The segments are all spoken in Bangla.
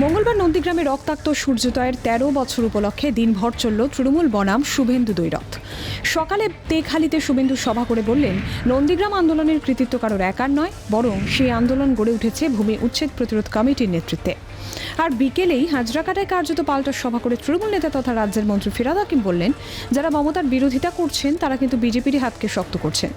মঙ্গলবার নন্দীগ্রামে রক্তাক্ত সূর্যোদয়ের ১৩ বছর উপলক্ষে দিনভর চলল তৃণমূল বনাম শুভেন্দু দ্বৈরথ। সকালে তেখালিতে শুভেন্দু সভা করে বললেন, নন্দীগ্রাম আন্দোলনের কৃতিত্ব কারোর একার নয়, বরং সেই আন্দোলন গড়ে উঠেছে ভূমি উচ্ছেদ প্রতিরোধ কমিটির নেতৃত্বে। আর বিকেলেই হাজরাকাটায় কার্যত পাল্টা সভা করে তৃণমূল নেতা তথা রাজ্যের মন্ত্রী ফিরহাদ হাকিম বললেন, যারা মমতার বিরোধিতা করছেন তারা কিন্তু বিজেপিরই হাতকে শক্ত করছেন।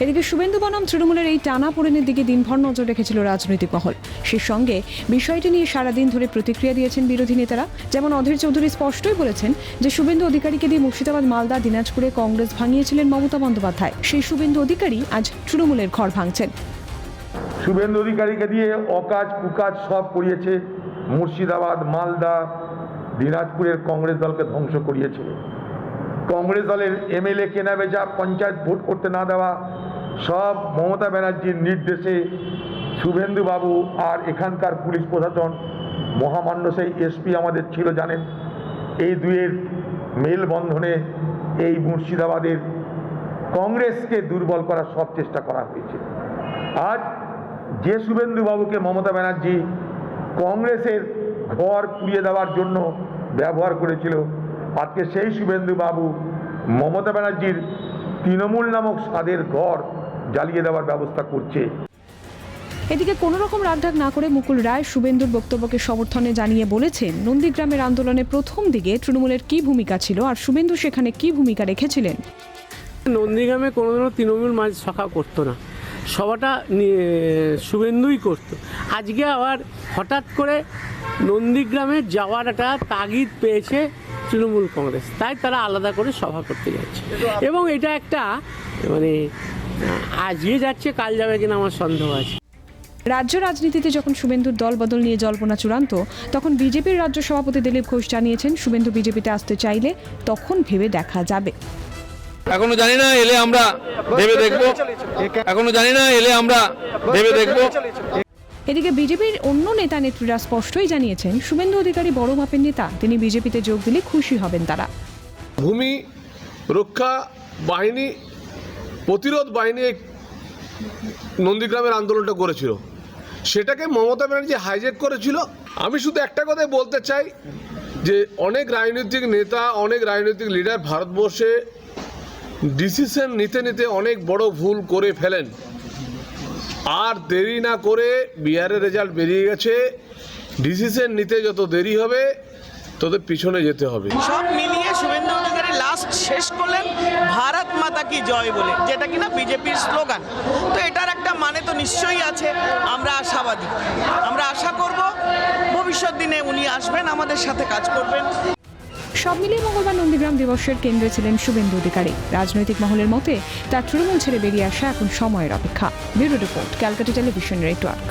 এদিকে শুভেন্দু বনাম তৃণমূলের এই টানাপোড়েনের দিকে দিনভর নজর রেখেছিল রাজনৈতিক মহল। সেই সঙ্গে বিষয়টি নিয়ে সারাদিন ধরে প্রতিক্রিয়া দিয়েছেন বিরোধী নেতারা। যেমন অধীর চৌধুরী স্পষ্টই বলেছেন যে শুভেন্দু অধিকারীকে দিয়ে মুর্শিদাবাদ, মালদা, দিনাজপুরে কংগ্রেস ভাঙিয়েছিলেন মমতা বন্দ্যোপাধ্যায়। সেই শুভেন্দু অধিকারী আজ তৃণমূলের ঘর ভাঙছেন। শুভেন্দু অধিকারীকে দিয়ে অকাজ কুকাজ সব করিয়েছে। মুর্শিদাবাদ, মালদা, দিনাজপুরের কংগ্রেস দলকে ধ্বংস করিয়েছে। কংগ্রেস দলের এমএলএ কেনাবেচা, পঞ্চায়েত ভোট করতে না দেওয়া, সব মমতা ব্যানার্জির নির্দেশে শুভেন্দু বাবু আর এখানকার পুলিশ প্রশাসন, মহামান্য সেই এসপি আমাদের ছিল জানেন, এই দুয়ের মেলবন্ধনে এই মুর্শিদাবাদের কংগ্রেসকে দুর্বল করার সব চেষ্টা করা হয়েছে। আজ যে শুভেন্দু বাবুকে মমতা ব্যানার্জি কংগ্রেসের ঘর পুড়িয়ে দেওয়ার জন্য ব্যবহার করেছিল, আজকে সেই শুভেন্দু বাবু মমতা ব্যানার্জির তৃণমূল নামক স্বাদের ঘর জ্বালিয়ে দেওয়ার ব্যবস্থা করছে। এদিকে কোনো রকম রাগঢাক না করে মুকুল রায় শুভেন্দুর বক্তব্যকে সমর্থনে জানিয়ে বলেছেন, নন্দীগ্রামের আন্দোলনে প্রথম দিকে তৃণমূলের কি ভূমিকা ছিল আর শুভেন্দু সেখানে কি ভূমিকা রেখেছিলেন। নন্দীগ্রামে কোনোদিনও তৃণমূল মাঝ সখা করতো না, সভাটা শুভেন্দুই করত। আজকে আবার হঠাৎ করে নন্দীগ্রামে যাওয়ার একটা তাগিদ পেয়েছে তৃণমূল কংগ্রেস, তাই তারা আলাদা করে সভা করতে যাচ্ছে। এবং এটা একটা আজকে যাচ্ছে, কাল যাবে কিনা আমার সন্দেহ আছে। রাজ্য রাজনীতিতে যখন শুভেন্দুর দল বদল নিয়ে জল্পনা চূড়ান্ত, তখন বিজেপির রাজ্য সভাপতি দিলীপ ঘোষ জানিয়েছেন, শুভেন্দু বিজেপিতে আসতে চাইলে তখন ভেবে দেখা যাবে। এখনো জানি না, এলে আমরা ভেবে দেখবো। এদিকে বিজেপির অন্য নেতা নেত্রীরা স্পষ্টই জানিয়েছেন, শুভেন্দু অধিকারী বড় মাপের নেতা, তিনি বিজেপিতে যোগ দিলে খুশি হবেন তারা। ভূমি রক্ষা বাহিনী, প্রতিরোধ বাহিনী নন্দীগ্রামের আন্দোলনটা করেছিল, সেটাকে মমতা ব্যানার্জি হাইজ্যাক করেছিল। আমি শুধু একটা কথাই বলতে চাই যে অনেক রাজনৈতিক নেতা, অনেক রাজনৈতিক লিডার ভারতবর্ষে ডিসিশন নিতে নিতে অনেক বড় ভুল করে ফেলেন। আর দেরি না করে বিহারের রেজাল্ট বেরিয়ে গেছে, ডিসিশন নিতে যত দেরি হবে তত পিছনে যেতে হবে। সব মিলিয়ে শুভেন্দু অধিকারী লাস্ট শেষ করলেন ভারত মাতা কি জয় বলে, যেটা কিনা বিজেপির স্লোগান। তো এটার একটা মানে তো নিশ্চয়ই আছে। আমরা আশাবাদী, আমরা আশা করব ভবিষ্যৎ দিনে উনি আসবেন, আমাদের সাথে কাজ করবেন। সব মিলিয়ে মঙ্গলবার নন্দীগ্রাম দিবসের কেন্দ্রে ছিলেন শুভেন্দু অধিকারী। রাজনৈতিক মহলের মতে তার তৃণমূল ছেড়ে বেরিয়ে আসা এখন সময়ের অপেক্ষা। Bureau report, Calcutta television network.